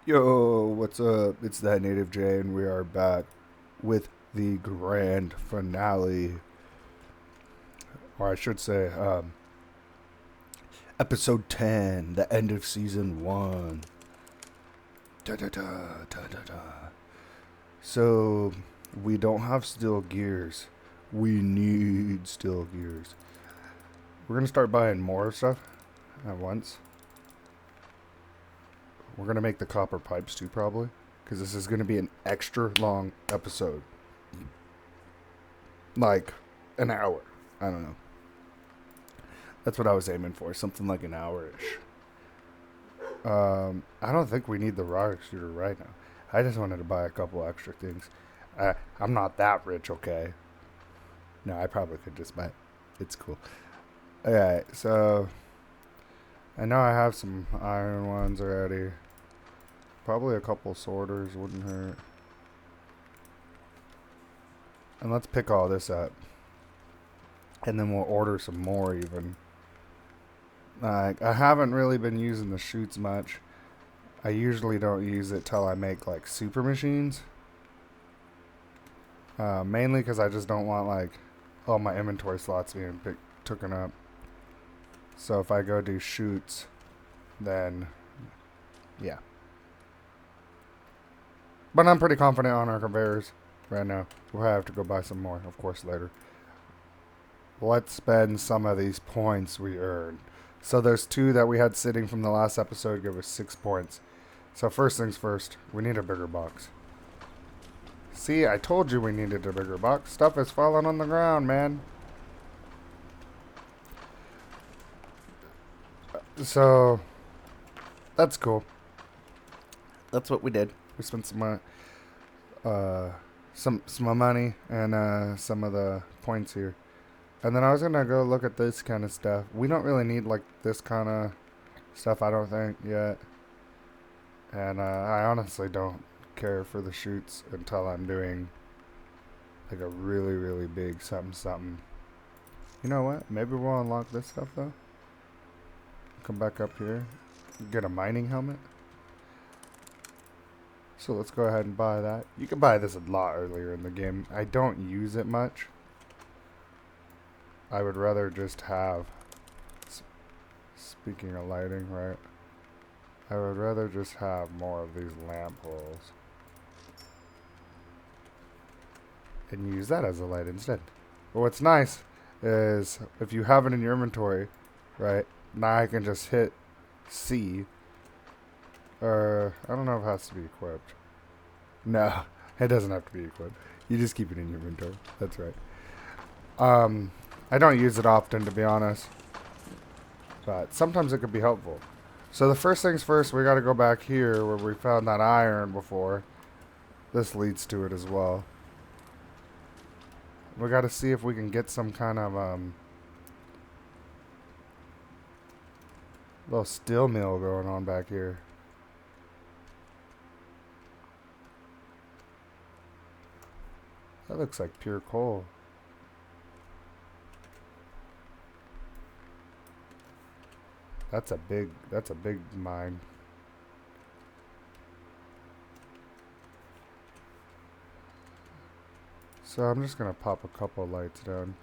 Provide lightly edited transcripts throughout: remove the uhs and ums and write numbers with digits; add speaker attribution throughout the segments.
Speaker 1: Yo, what's up? It's that Native J, and we are back with the grand finale, or I should say, episode 10, the end of season 1. Da da da da da da. So, we don't have steel gears. We need steel gears. We're gonna start buying more stuff at once. We're gonna make the copper pipes too, probably, because this is gonna be an extra long episode. Like an hour. I don't know. That's what I was aiming for, something like an hour-ish. I don't think we need the rocket shooter right now. I just wanted to buy a couple extra things. I'm not that rich, okay? No, I probably could just buy it. It's cool. Alright, so I know I have some iron ones already. Probably a couple sorters wouldn't hurt. And let's pick all this up. And then we'll order some more even. Like, I haven't really been using the chutes much. I usually don't use it till I make like super machines. Mainly because I just don't want like all my inventory slots being taken up. So if I go do chutes, then yeah. But I'm pretty confident on our conveyors right now. We'll have to go buy some more, of course, later. Let's spend some of these points we earned. So there's 2 that we had sitting from the last episode, give us 6 points. So first things first, we need a bigger box. See, I told you we needed a bigger box. Stuff is falling on the ground, man. So that's cool. That's what we did. We spent some money and some of the points here. And then I was gonna go look at this kind of stuff. We don't really need like this kind of stuff, I don't think, yet. And I honestly don't care for the chutes until I'm doing like a really, really big something. You know what? Maybe we'll unlock this stuff though. Come back up here. Get a mining helmet. So let's go ahead and buy that. You can buy this a lot earlier in the game. I don't use it much. I would rather just have, speaking of lighting, right? I would rather just have more of these lamp holes. And use that as a light instead. But what's nice is if you have it in your inventory, right? Now I can just hit C. Or, I don't know if it has to be equipped. No, it doesn't have to be equipped. You just keep it in your inventory. That's right. I don't use it often, to be honest. But sometimes it could be helpful. So the first things first, we got to go back here where we found that iron before. This leads to it as well. We got to see if we can get some kind of little steel mill going on back here. That looks like pure coal. That's a big mine. So I'm just gonna pop a couple lights down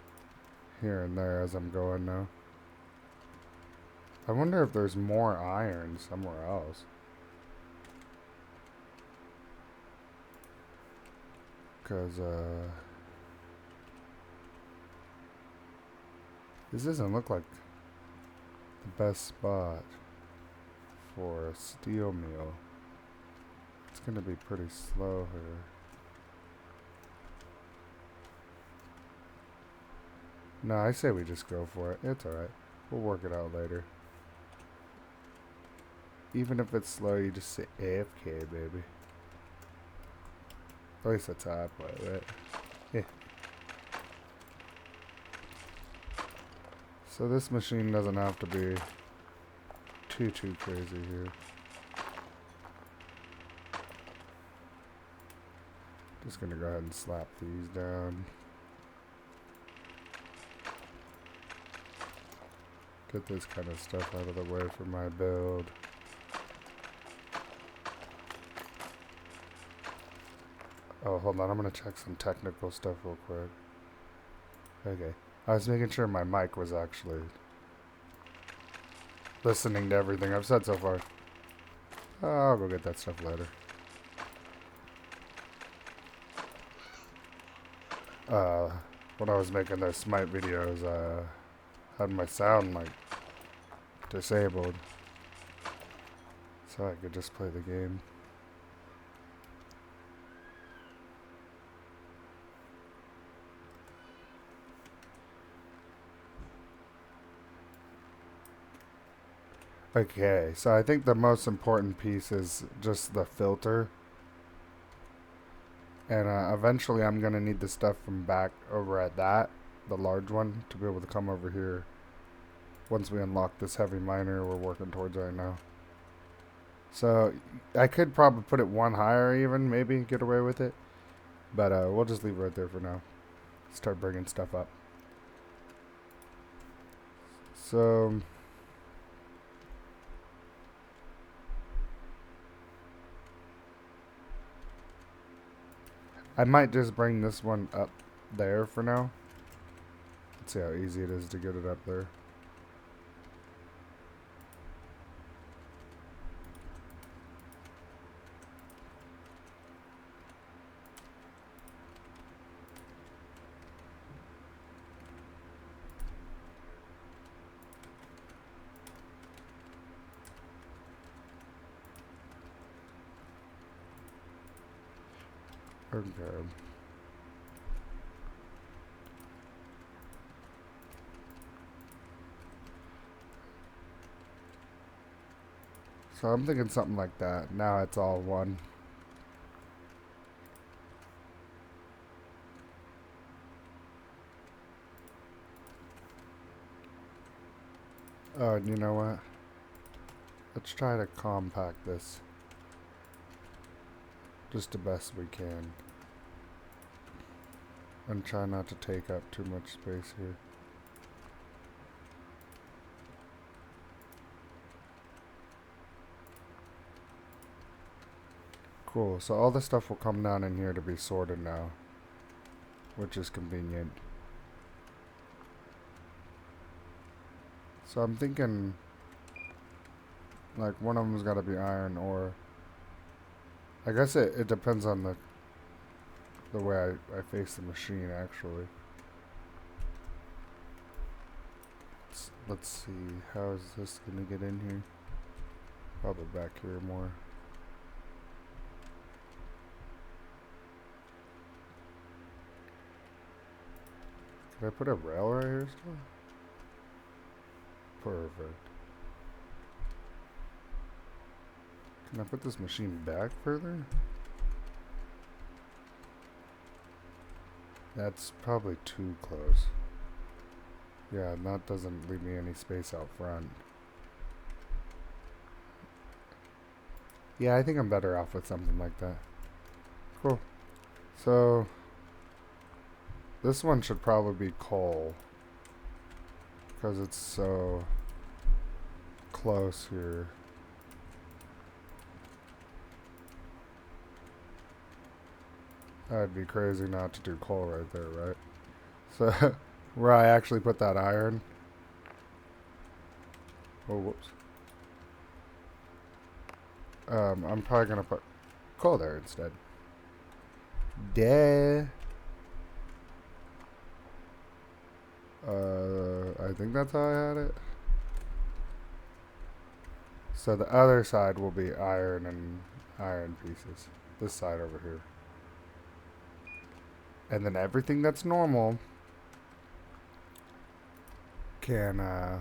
Speaker 1: here and there as I'm going now. I wonder if there's more iron somewhere else. Cause this doesn't look like the best spot for a steel mill. It's gonna be pretty slow here. No, I say we just go for it. It's alright. We'll work it out later. Even if it's slow, you just say AFK, baby. At least that's how I play it, right? Yeah. So this machine doesn't have to be too crazy here. Just gonna go ahead and slap these down. Get this kind of stuff out of the way for my build. Oh, hold on. I'm going to check some technical stuff real quick. Okay. I was making sure my mic was actually listening to everything I've said so far. I'll go get that stuff later. Uh, when I was making those Smite videos, had my sound like disabled, so I could just play the game. Okay, so I think the most important piece is just the filter. And eventually I'm going to need the stuff from back over at that, the large one, to be able to come over here once we unlock this heavy miner we're working towards right now. So I could probably put it one higher even, maybe get away with it. But we'll just leave it right there for now. Start bringing stuff up. So I might just bring this one up there for now. Let's see how easy it is to get it up there. Okay. So I'm thinking something like that. Now it's all one. Oh, and you know what? Let's try to compact this just the best we can. And try not to take up too much space here. Cool, so all the stuff will come down in here to be sorted now, which is convenient. So I'm thinking, like, one of them's got to be iron ore. I guess it depends on the way I face the machine, actually. Let's see, how is this going to get in here? Probably back here more. Could I put a rail right here still? Perfect. Can I put this machine back further? That's probably too close. Yeah, and that doesn't leave me any space out front. Yeah, I think I'm better off with something like that. Cool. So, this one should probably be coal, because it's so close here. That'd be crazy not to do coal right there, right? So, where I actually put that iron. Oh, whoops. I'm probably gonna put coal there instead. Duh. I think that's how I had it. So the other side will be iron and iron pieces. This side over here. And then everything that's normal can,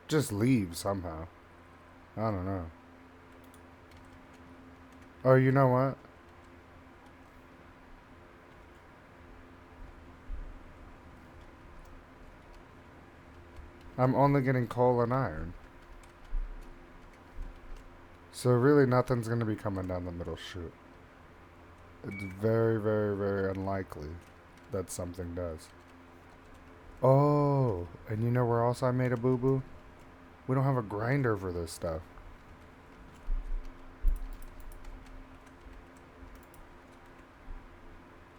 Speaker 1: just leave somehow. I don't know. Oh, you know what? I'm only getting coal and iron. So really nothing's going to be coming down the middle chute. It's very, very, very unlikely that something does. Oh, and you know where else I made a boo-boo? We don't have a grinder for this stuff.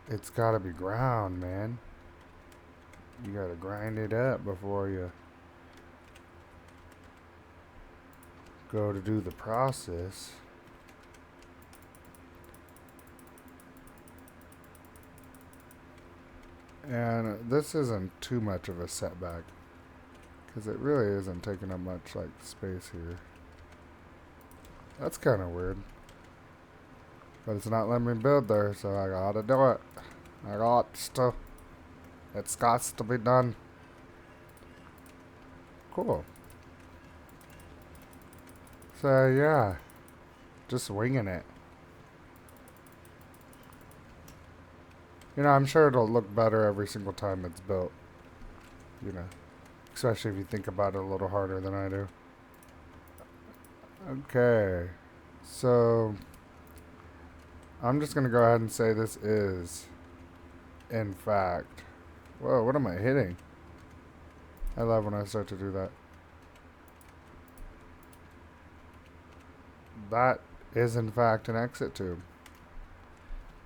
Speaker 1: It's gotta be ground, man. You gotta grind it up before you go to do the process. And this isn't too much of a setback, because it really isn't taking up much like space here. That's kind of weird. But it's not letting me build there, so I gotta do it. I got to. It's got to be done. Cool. So yeah, just winging it. You know, I'm sure it'll look better every single time it's built. You know, especially if you think about it a little harder than I do. Okay, so I'm just gonna go ahead and say this is, in fact, whoa, what am I hitting? I love when I start to do that. That is, in fact, an exit tube.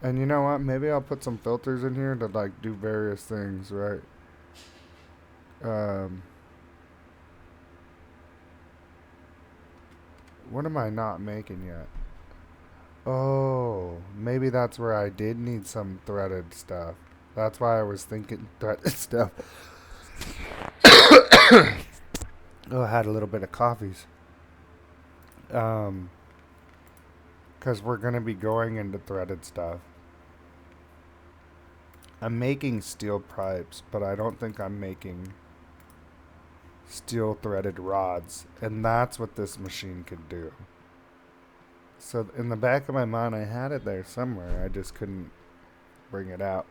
Speaker 1: And you know what? Maybe I'll put some filters in here to like do various things, right? Um, what am I not making yet? Oh, maybe that's where I did need some threaded stuff. That's why I was thinking threaded stuff. Oh, I had a little bit of coffees. Um, because we're gonna be going into threaded stuff. I'm making steel pipes, but I don't think I'm making steel threaded rods, and that's what this machine could do. So in the back of my mind, I had it there somewhere. I just couldn't bring it out.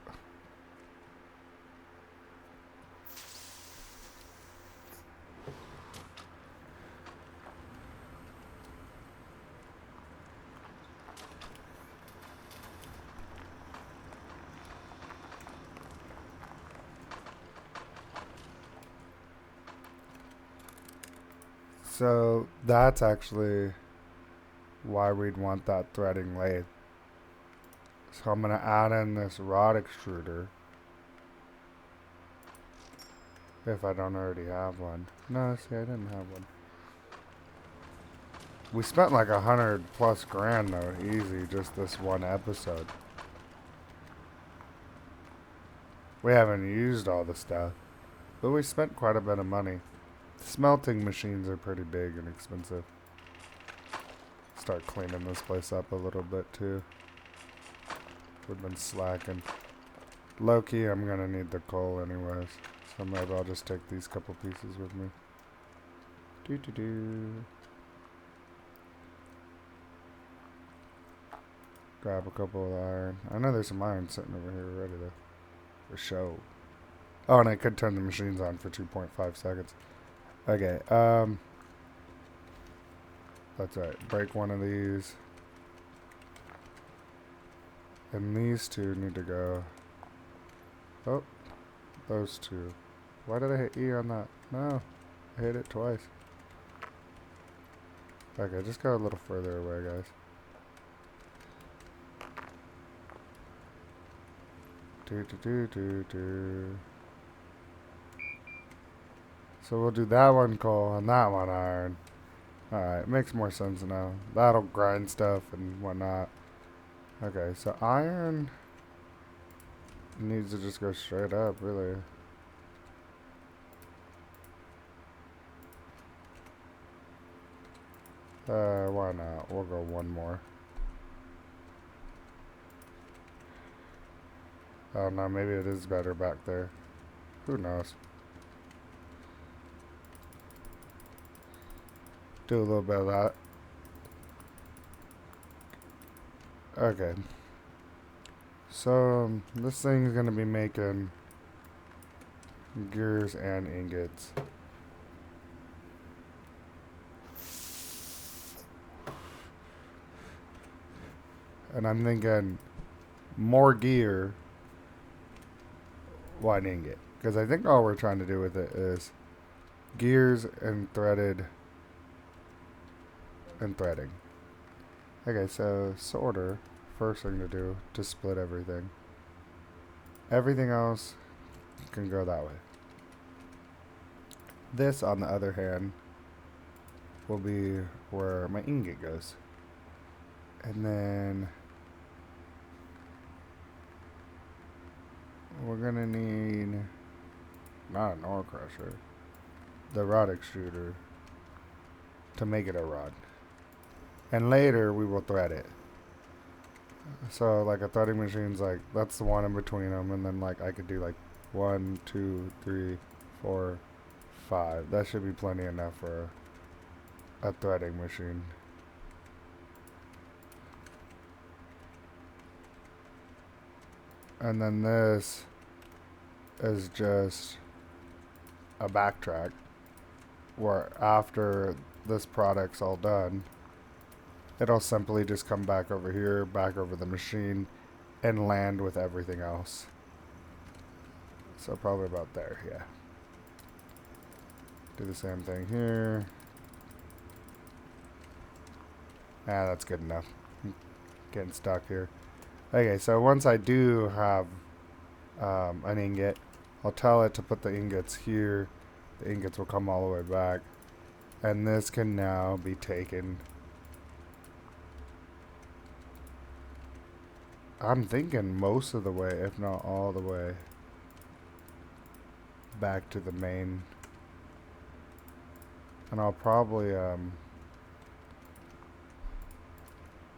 Speaker 1: So that's actually why we'd want that threading lathe. So I'm going to add in this rod extruder. If I don't already have one. No, see, I didn't have one. We spent like 100+ grand though, easy, just this one episode. We haven't used all the stuff, but we spent quite a bit of money. Smelting machines are pretty big and expensive. Start cleaning this place up a little bit too. We've been slacking. Low key, I'm gonna need the coal anyways, so maybe I'll just take these couple pieces with me. Doo doo doo. Grab a couple of iron. I know there's some iron sitting over here ready to for show. Oh, and I could turn the machines on for 2.5 seconds. Okay, that's right. Break one of these. And these two need to go. Oh, those two. Why did I hit E on that? No, I hit it twice. Okay, just go a little further away, guys. Do do do do do. So we'll do that one coal and that one iron. Alright, makes more sense now. That'll grind stuff and whatnot. Okay, so iron needs to just go straight up, really. Why not? We'll go one more. Oh no, maybe it is better back there. Who knows? Do a little bit of that. Okay. So, this thing's gonna be making gears and ingots. And I'm thinking more gear one ingot. Because I think all we're trying to do with it is gears and threading. Okay, so sorter, first thing to do to split everything. Everything else can go that way. This, on the other hand, will be where my ingot goes. And then we're gonna need not an ore crusher, the rod extruder to make it a rod. And later we will thread it. So like a threading machine's like, that's the one in between them, and then like I could do like 1, 2, 3, 4, 5. That should be plenty enough for a threading machine. And then this is just a backtrack where after this product's all done, it'll simply just come back over here, back over the machine, and land with everything else. So probably about there, yeah. Do the same thing here. Ah, that's good enough. I'm getting stuck here. Okay, so once I do have an ingot, I'll tell it to put the ingots here. The ingots will come all the way back. And this can now be taken. I'm thinking most of the way, if not all the way, back to the main. And I'll probably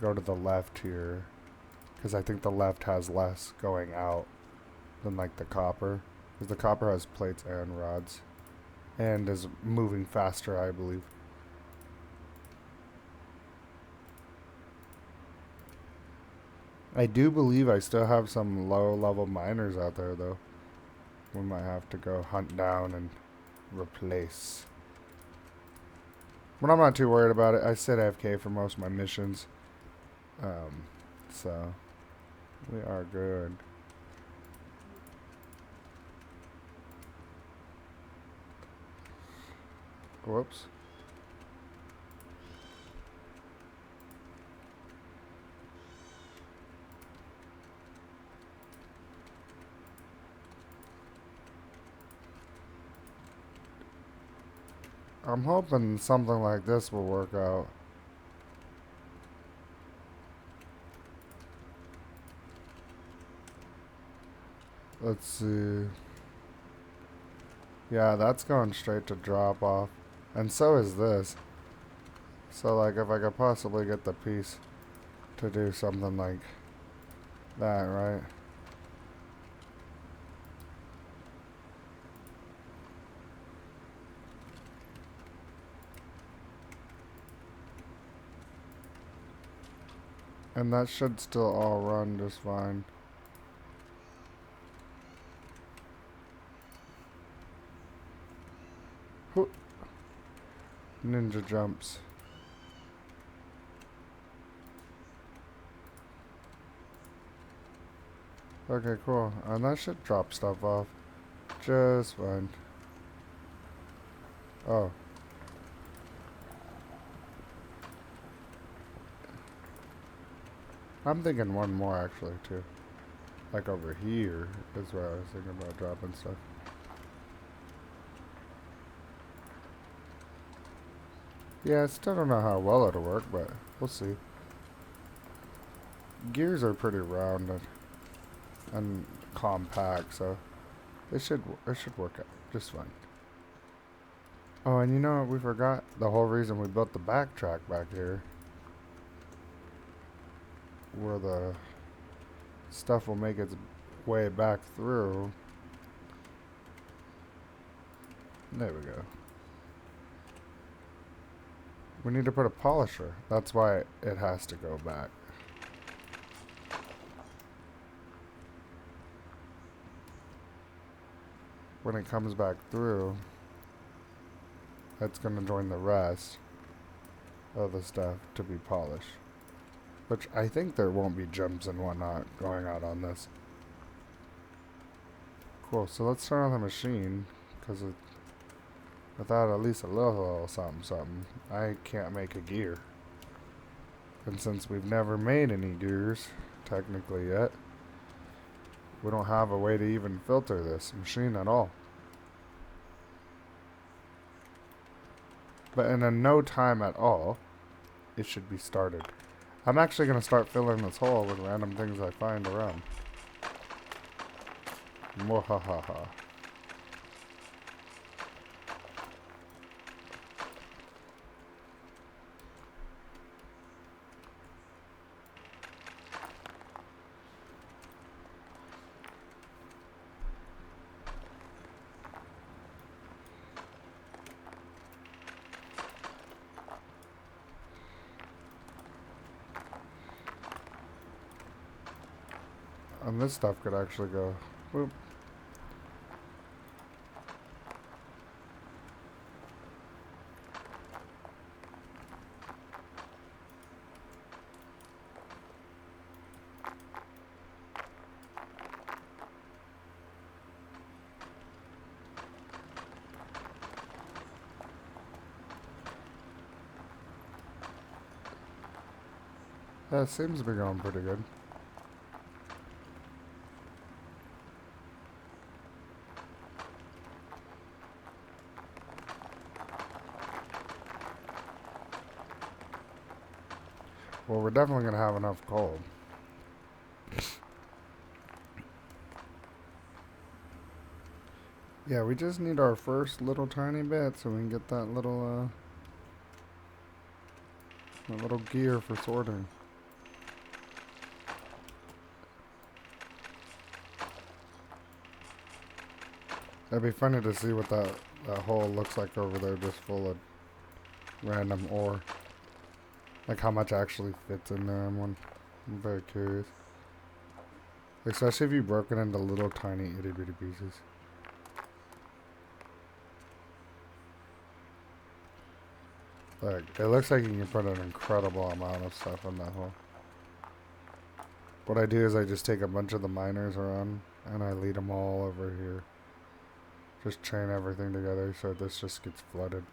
Speaker 1: go to the left here, because I think the left has less going out than like the copper, because the copper has plates and rods and is moving faster, I believe. I do believe I still have some low level miners out there though. We might have to go hunt down and replace. But I'm not too worried about it. I sit AFK for most of my missions. So we are good. Whoops. I'm hoping something like this will work out. Let's see. Yeah, that's going straight to drop off. And so is this. So like if I could possibly get the piece to do something like that, right? And that should still all run just fine. Whoop. Ninja jumps. Okay, cool. And that should drop stuff off just fine. Oh. I'm thinking one more actually too. Like over here is where I was thinking about dropping stuff. Yeah, I still don't know how well it'll work, but we'll see. Gears are pretty round and compact, so it should work out just fine. Oh, and you know what we forgot? The whole reason we built the backtrack back here, where the stuff will make its way back through. There we go. We need to put a polisher. That's why it has to go back. When it comes back through, it's going to join the rest of the stuff to be polished. Which I think there won't be jumps and whatnot going out on this. Cool, so let's turn on the machine, because without at least a little something something, I can't make a gear. And since we've never made any gears, technically yet, we don't have a way to even filter this machine at all. But in no time at all, it should be started. I'm actually going to start filling this hole with random things I find around. Mwahaha. And this stuff could actually go. Whoop. That seems to be going pretty good. Well, we're definitely going to have enough coal. Yeah, we just need our first little tiny bit so we can get that little gear for sorting. It'd be funny to see what that hole looks like over there, just full of random ore. Like how much actually fits in there. I'm very curious. Especially if you broke it into little tiny itty bitty pieces. Like, it looks like you can put an incredible amount of stuff in that hole. What I do is I just take a bunch of the miners around and I lead them all over here. Just chain everything together so this just gets flooded.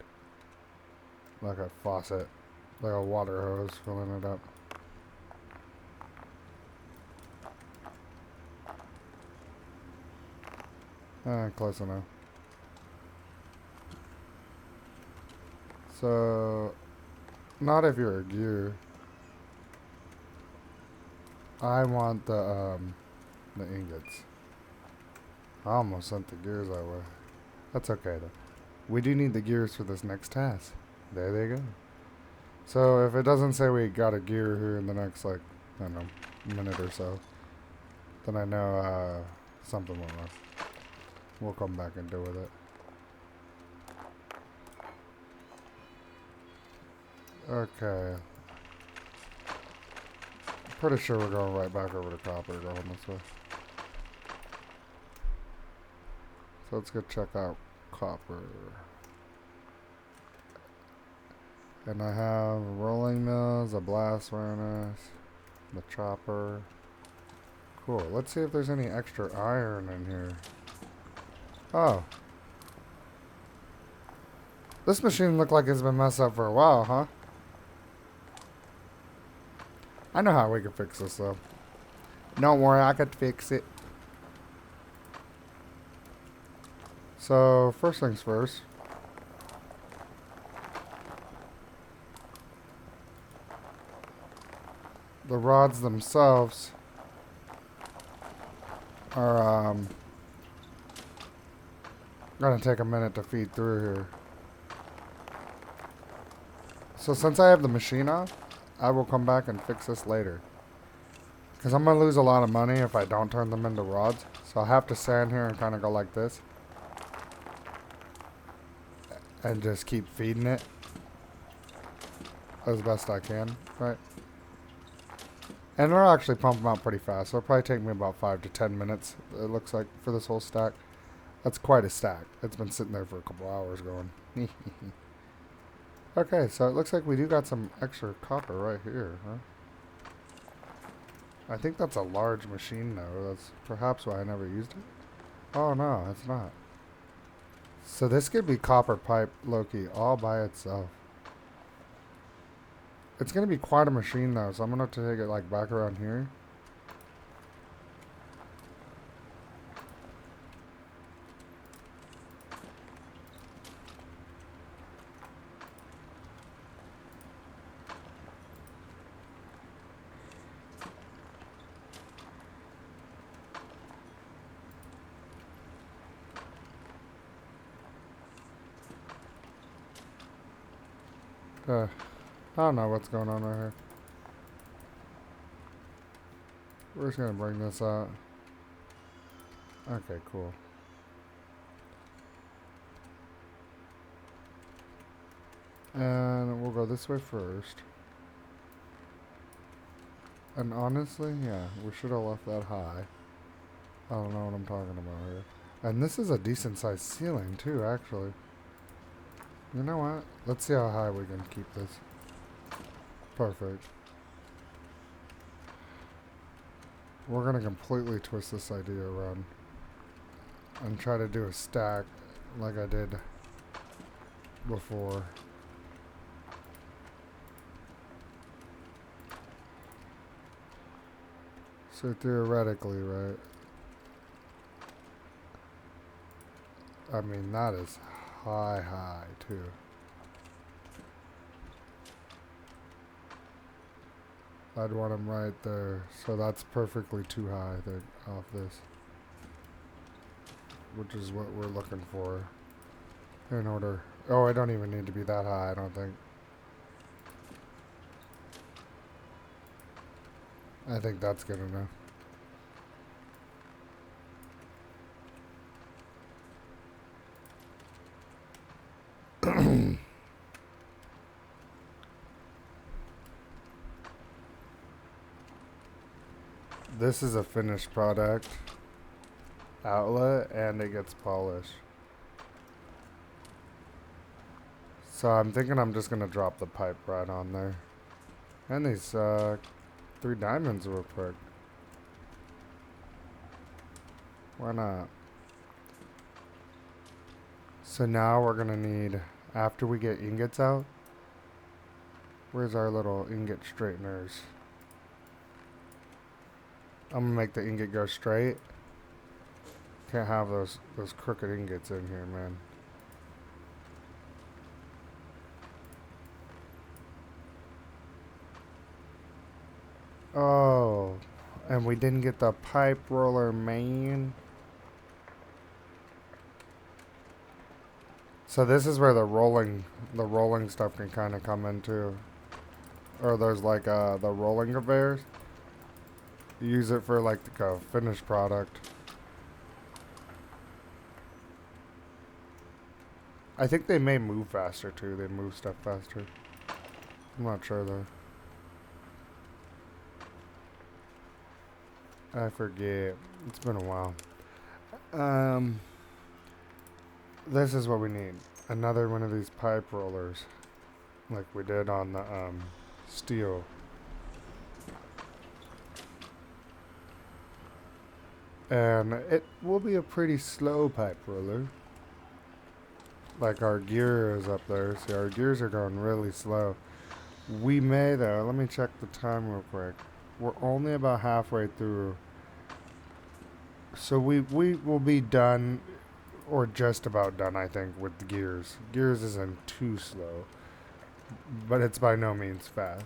Speaker 1: Like a faucet. Like a water hose filling it up. Close enough. So, not if you're a gear. I want the ingots. I almost sent the gears that way. That's okay though. We do need the gears for this next task. There they go. So if it doesn't say we got a gear here in the next, like, I don't know, minute or so, then I know something went wrong. We'll come back and deal with it. Okay. Pretty sure we're going right back over to copper going this way. So let's go check out copper. And I have rolling mills, a blast furnace, the chopper. Cool. Let's see if there's any extra iron in here. Oh. This machine looked like it's been messed up for a while, huh? I know how we can fix this, though. Don't worry, I could fix it. So, first things first. The rods themselves are gonna take a minute to feed through here. So since I have the machine off, I will come back and fix this later. Because I'm gonna lose a lot of money if I don't turn them into rods. So I'll have to stand here and kind of go like this. And just keep feeding it as best I can, right? And they'll actually pump them out pretty fast. So it'll probably take me about 5 to 10 minutes, it looks like, for this whole stack. That's quite a stack. It's been sitting there for a couple hours going. Okay, so it looks like we do got some extra copper right here, huh? I think that's a large machine, though. That's perhaps why I never used it. Oh no, it's not. So this could be copper pipe Loki all by itself. It's gonna be quite a machine though, so I'm gonna have to take it like back around here. I don't know what's going on right here. We're just gonna bring this out. Okay, cool. And we'll go this way first. And honestly, yeah, we should have left that high. I don't know what I'm talking about here. And this is a decent sized ceiling too, actually. You know what? Let's see how high we can keep this. Perfect. We're gonna completely twist this idea around and try to do a stack like I did before. So theoretically, right? I mean, that is high too. I'd want them right there. So that's perfectly too high, I think, off this. Which is what we're looking for in order. Oh, I don't even need to be that high, I don't think. I think that's good enough. This is a finished product outlet and it gets polished. So I'm thinking I'm just gonna drop the pipe right on there. And these 3 diamonds real quick. Why not? So now we're gonna need, after we get ingots out, where's our little ingot straighteners? I'm gonna make the ingot go straight. Can't have those crooked ingots in here, man. Oh, and we didn't get the pipe roller, man. So this is where the rolling stuff can kind of come into. Or there's like the rolling conveyors. You use it for like a finished product. I think they may move faster too. They move stuff faster. I'm not sure though. I forget. It's been a while. This is what we need. Another one of these pipe rollers. Like we did on the steel. And it will be a pretty slow pipe roller. Like our gear is up there. See, our gears are going really slow. We may though. Let me check the time real quick. We're only about halfway through. So we will be done, or just about done, I think, with the gears. Gears isn't too slow, but it's by no means fast.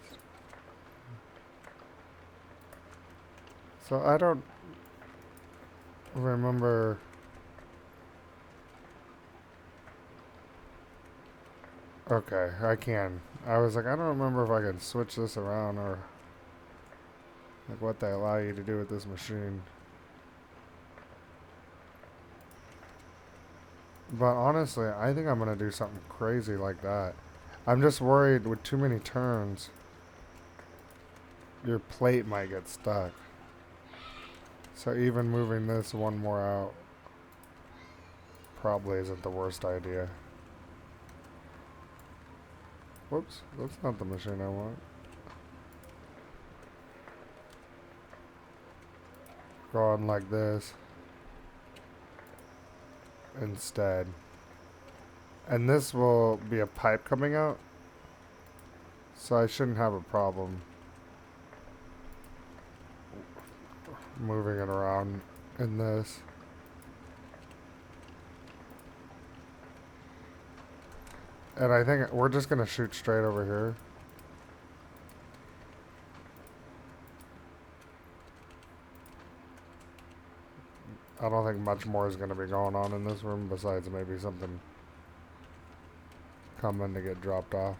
Speaker 1: So I don't remember. Okay, I can. I was like, I don't remember if I can switch this around or like what they allow you to do with this machine. But honestly, I think I'm going to do something crazy like that. I'm just worried with too many turns, your plate might get stuck. So even moving this one more out probably isn't the worst idea. Whoops, that's not the machine I want. Go on like this. instead. And this will be a pipe coming out, so I shouldn't have a problem moving it around in this. And I think we're just going to shoot straight over here. I don't think much more is going to be going on in this room besides maybe something coming to get dropped off.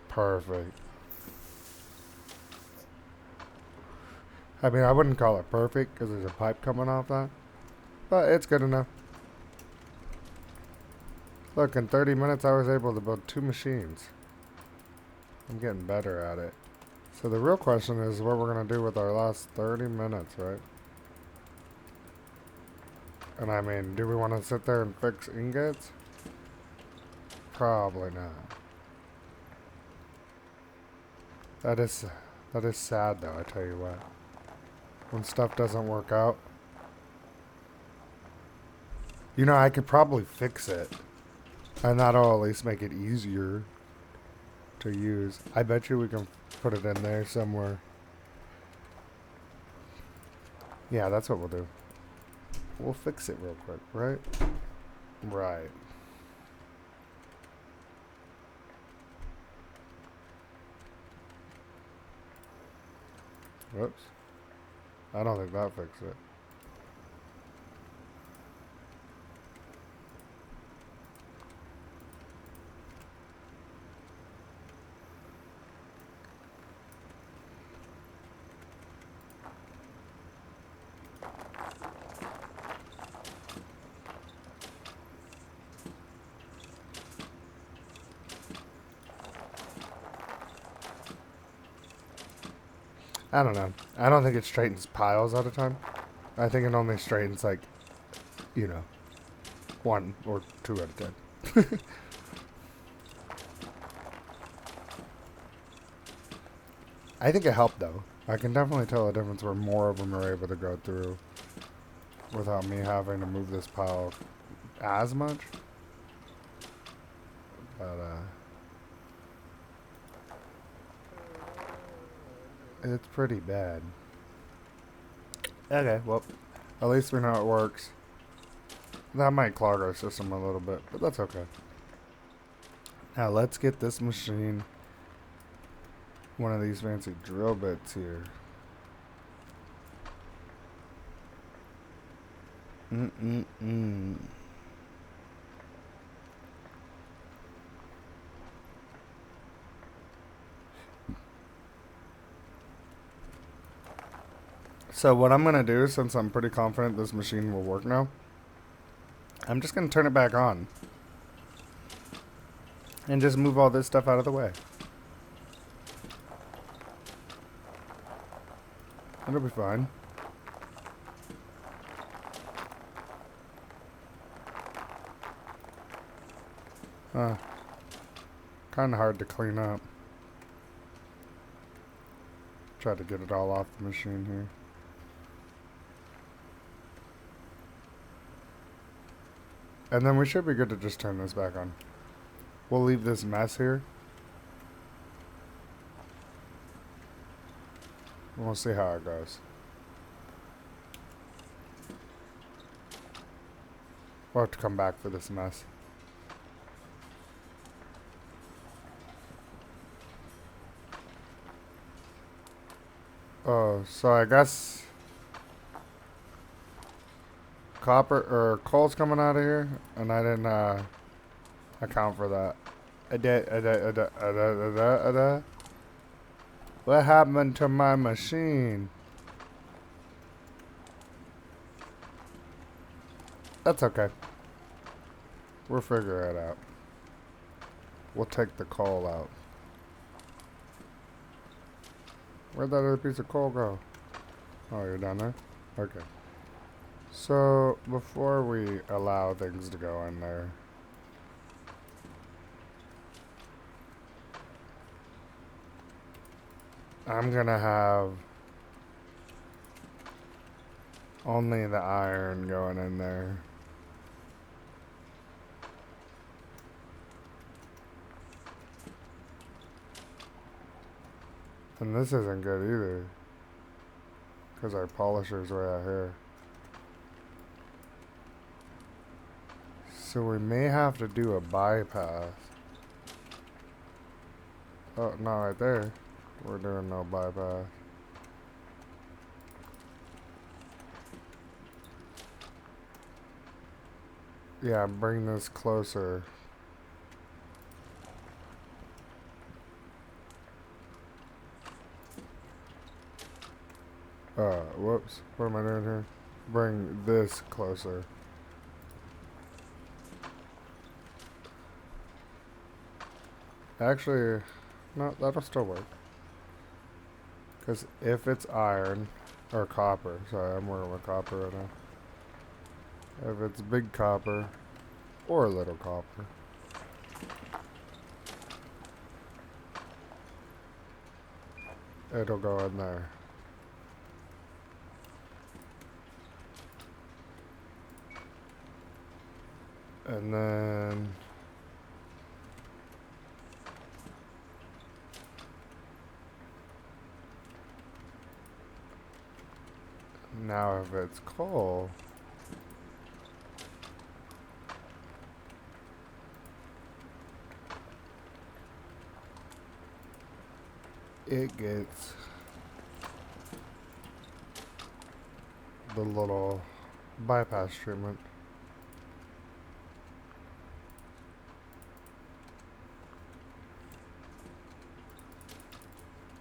Speaker 1: Perfect. I mean, I wouldn't call it perfect because there's a pipe coming off that, but it's good enough. Look, in 30 minutes I was able to build 2 machines. I'm getting better at it. So the real question is what we're going to do with our last 30 minutes, right? And I mean, do we want to sit there and fix ingots? Probably not. That is sad though, I tell you what. When stuff doesn't work out. You know, I could probably fix it. And that'll at least make it easier to use. I bet you we can put it in there somewhere. Yeah, that's what we'll do. We'll fix it real quick, right? Right. Whoops. I don't think that fixed it. I don't know. I don't think it straightens piles at a time. I think it only straightens, like, you know, 1 or 2 at a time. I think it helped, though. I can definitely tell a difference where more of them are able to go through without me having to move this pile as much. But, it's pretty bad. Okay, well, at least we know it works. That might clog our system a little bit, but that's okay. Now let's get this machine one of these fancy drill bits here. So what I'm going to do, since I'm pretty confident this machine will work now, I'm just going to turn it back on. And just move all this stuff out of the way. It'll be fine. Kind of hard to clean up. Try to get it all off the machine here. And then we should be good to just turn this back on. We'll leave this mess here. We'll see how it goes. We'll have to come back for this mess. Oh, so I guess copper or coal's coming out of here, and I didn't account for that. What happened to my machine? That's okay. We'll figure it out. We'll take the coal out. Where'd that other piece of coal go? Oh, you're down there? Okay. So, before we allow things to go in there, I'm gonna have only the iron going in there. And this isn't good either, because our polisher's way out here. So we may have to do a bypass. Oh, no, right there. We're doing no bypass. Yeah, bring this closer. Whoops. What am I doing here? Bring this closer. Actually, no, that'll still work. Because if it's iron, or copper, sorry, I'm working with copper right now. If it's big copper, or little copper, it'll go in there. And then now if it's coal, it gets the little bypass treatment.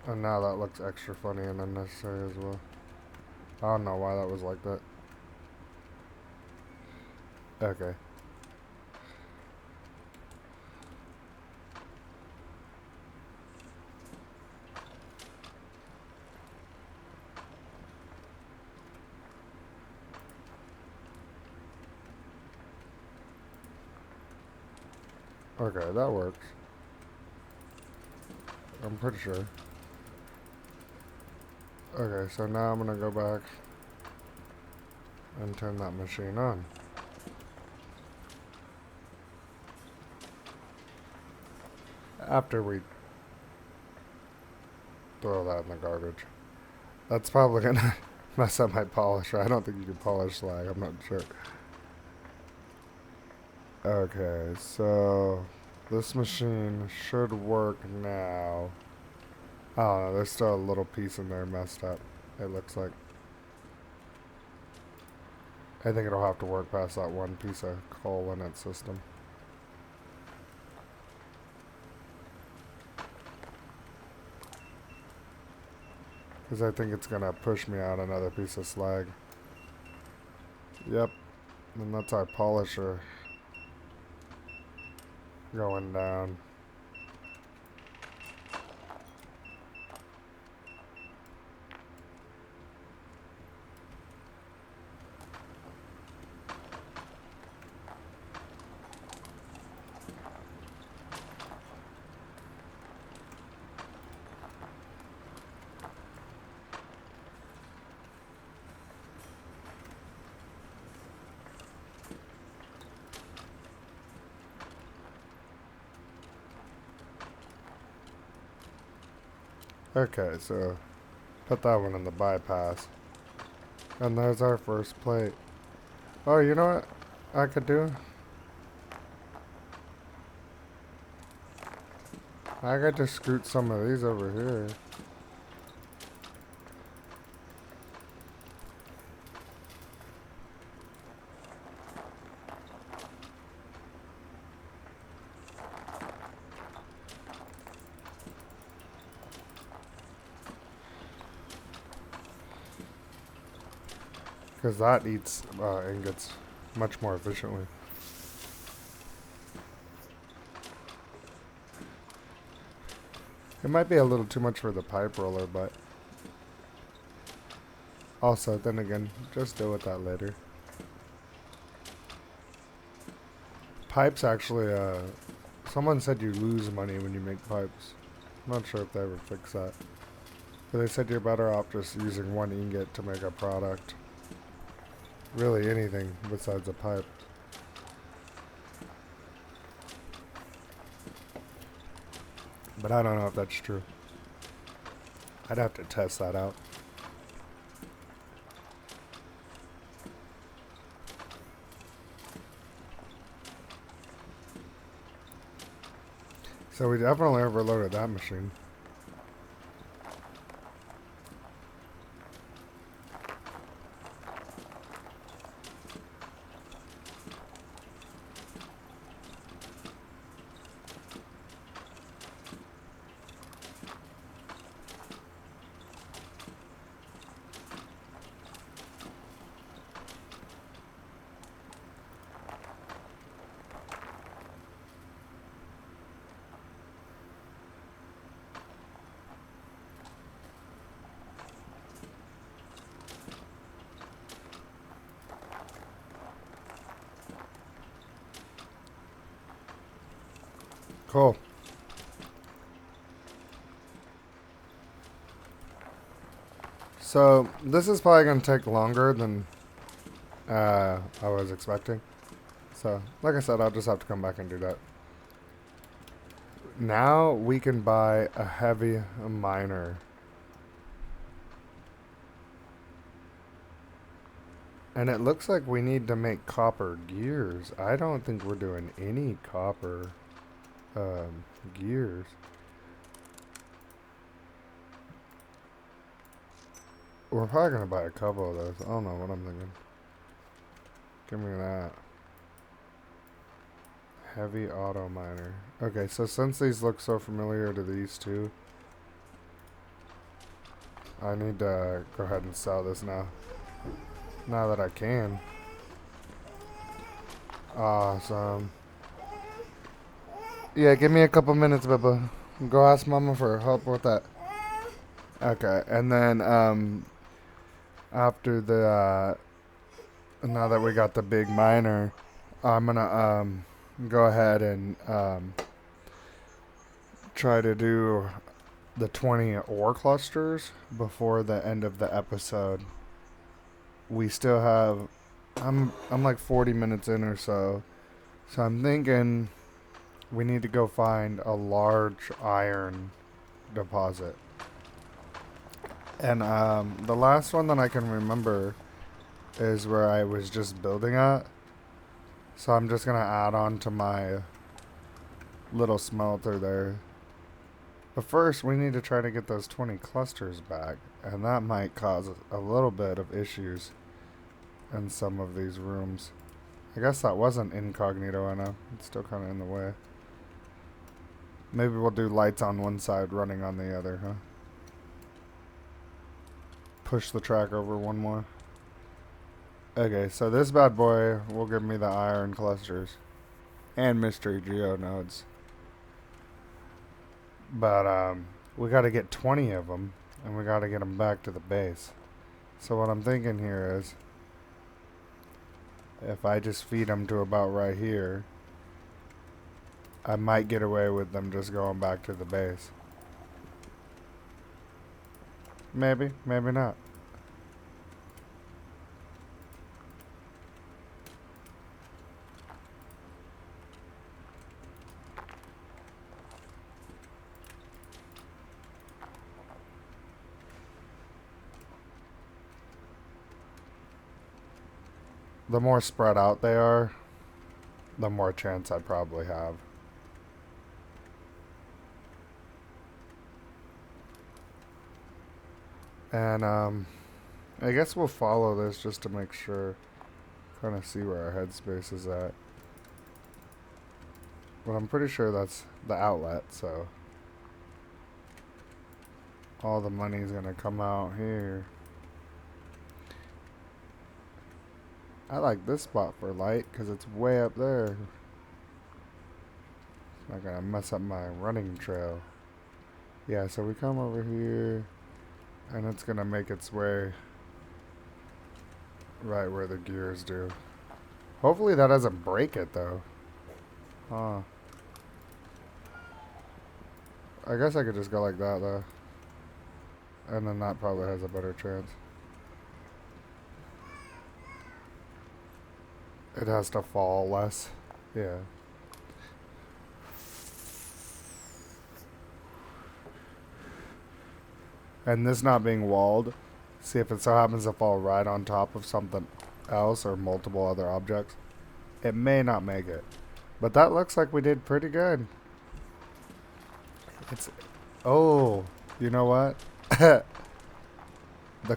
Speaker 1: And now that looks extra funny and unnecessary as well. I don't know why that was like that. Okay. Okay, that works. I'm pretty sure. Okay, so now I'm gonna go back and turn that machine on. After we throw that in the garbage. That's probably gonna mess up my polisher. I don't think you can polish slag, I'm not sure. Okay, so this machine should work now. I don't know, there's still a little piece in there messed up, it looks like. I think it'll have to work past that one piece of coal in its system. Because I think it's going to push me out another piece of slag. Yep. And that's our polisher going down. Okay, so put that one in the bypass. And there's our first plate. Oh, you know what I could do? I could just scoot some of these over here. Because that eats ingots much more efficiently. It might be a little too much for the pipe roller, but Also, then again, just deal with that later. Pipes actually, someone said you lose money when you make pipes. I'm not sure if they ever fix that. But they said you're better off just using one ingot to make a product. Really anything besides a pipe. But I don't know if that's true. I'd have to test that out. So we definitely overloaded that machine. Cool. So this is probably going to take longer than I was expecting. So, like I said, I'll just have to come back and do that. Now we can buy a heavy miner. And it looks like we need to make copper gears. I don't think we're doing any copper gears. We're probably going to buy a couple of those. I don't know what I'm thinking. Give me that. Heavy auto miner. Okay, so since these look so familiar to these two, I need to go ahead and sell this now. Now that I can. Awesome. Yeah, give me a couple minutes, Bubba. Go ask Mama for help with that. Okay, and then after the now that we got the big miner, I'm gonna go ahead and try to do the 20 ore clusters before the end of the episode. We still have I'm like 40 minutes in or so. So I'm thinking we need to go find a large iron deposit. And the last one that I can remember is where I was just building at. So I'm just going to add on to my little smelter there. But first, we need to try to get those 20 clusters back. And that might cause a little bit of issues in some of these rooms. I guess that wasn't incognito enough. It's still kind of in the way. Maybe we'll do lights on one side, running on the other, huh? Push the track over one more. Okay, so this bad boy will give me the iron clusters and mystery geonodes. But we got to get 20 of them, and we got to get them back to the base. So what I'm thinking here is, if I just feed them to about right here, I might get away with them just going back to the base. Maybe, maybe not. The more spread out they are, the more chance I probably have. And I guess we'll follow this just to make sure, kind of see where our headspace is at. But I'm pretty sure that's the outlet, so all the money's gonna come out here. I like this spot for light because it's way up there. It's not gonna mess up my running trail. Yeah, so we come over here and it's gonna make its way right where the gears do. Hopefully that doesn't break it though. Huh. I guess I could just go like that though. And then that probably has a better chance. It has to fall less. Yeah. And this not being walled, see if it so happens to fall right on top of something else or multiple other objects. It may not make it. But that looks like we did pretty good. It's... Oh, you know what? The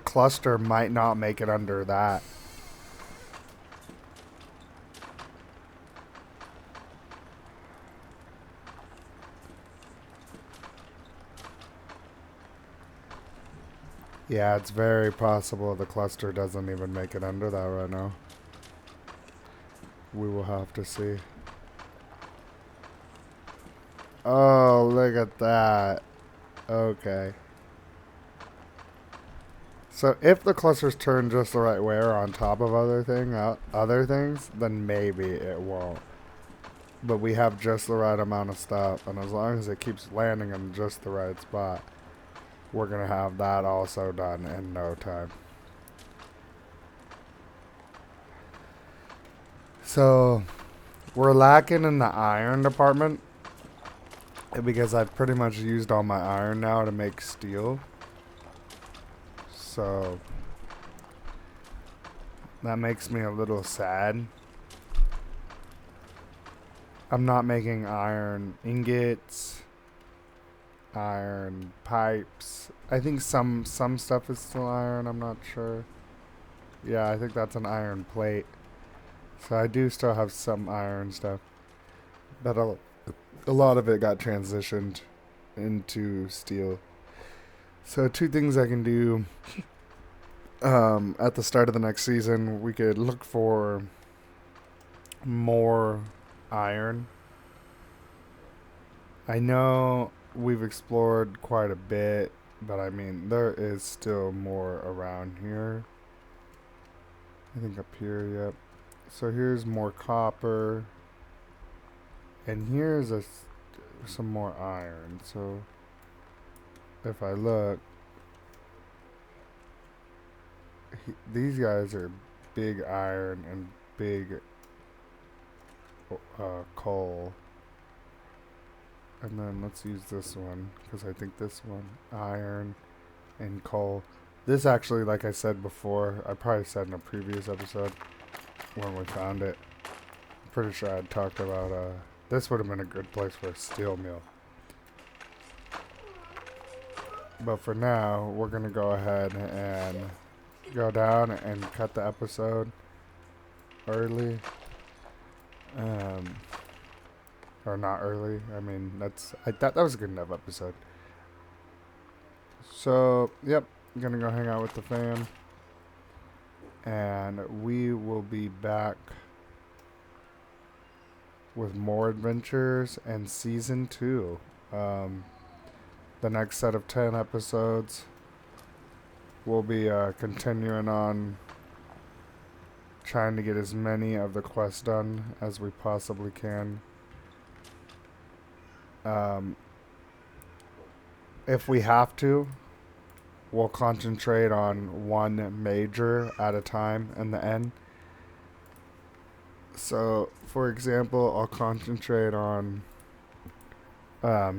Speaker 1: cluster might not make it under that. Yeah, it's very possible the cluster doesn't even make it under that right now. We will have to see. Oh, look at that. Okay. So if the cluster's turned just the right way or on top of other things, then maybe it won't. But we have just the right amount of stuff, and as long as it keeps landing in just the right spot, we're gonna have that also done in no time. So we're lacking in the iron department because I've pretty much used all my iron now to make steel. So that makes me a little sad. I'm not making iron ingots, iron pipes. I think some stuff is still iron, I'm not sure. Yeah, I think that's an iron plate. So I do still have some iron stuff. But a lot of it got transitioned into steel. So 2 things I can do at the start of the next season, we could look for more iron. I know we've explored quite a bit, but I mean, there is still more around here. I think up here, yep. So here's more copper. And here's some more iron. So if I look, these guys are big iron and big coal. And then let's use this one, because I think this one, iron and coal. This actually, like I said before, I probably said in a previous episode when we found it. I'm pretty sure I had talked about, this would have been a good place for a steel mill. But for now, we're going to go ahead and go down and cut the episode early. Or not early. I mean, I thought that was a good enough episode. So, yep. I'm going to go hang out with the fam. And we will be back with more adventures and season 2. The next set of 10 episodes we'll be continuing on trying to get as many of the quests done as we possibly can. If we have to, we'll concentrate on one major at a time in the end. So, for example, I'll concentrate on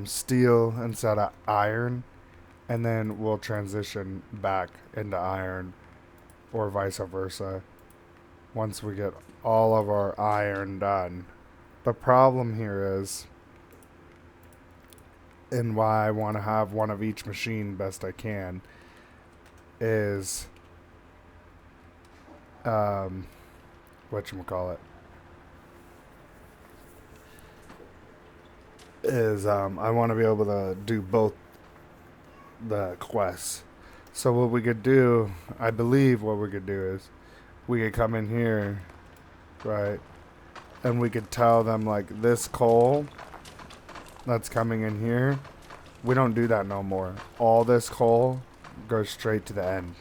Speaker 1: steel instead of iron, and then we'll transition back into iron, or vice versa, once we get all of our iron done. The problem here is, and why I want to have one of each machine best I can, is whatchamacallit, is I want to be able to do both the quests. So what we could do, I believe what we could do is we could come in here, right, and we could tell them, like, this coal that's coming in here, we don't do that no more. All this coal goes straight to the end.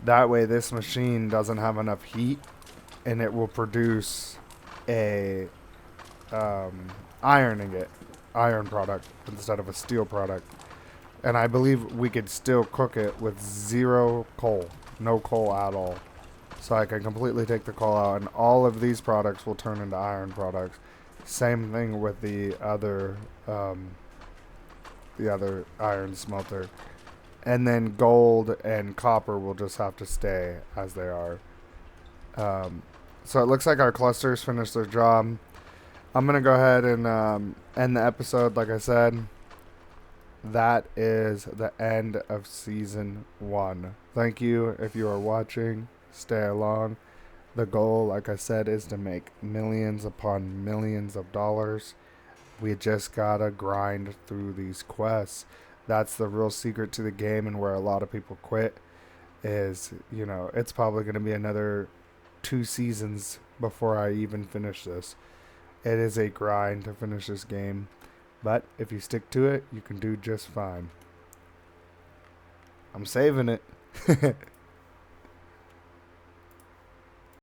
Speaker 1: That way this machine doesn't have enough heat and it will produce a iron ingot, iron product instead of a steel product. And I believe we could still cook it with zero coal, no coal at all. So I can completely take the coal out, and all of these products will turn into iron products. Same thing with the other iron smelter. And then gold and copper will just have to stay as they are. So it looks like our clusters finished their job. I'm going to go ahead and end the episode. Like I said, that is the end of season 1. Thank you if you are watching. Stay along. The goal, like I said, is to make millions upon millions of dollars. We just gotta grind through these quests. That's the real secret to the game, and where a lot of people quit is, it's probably going to be another 2 seasons before I even finish this. It is a grind to finish this game, but if you stick to it, you can do just fine. I'm saving it.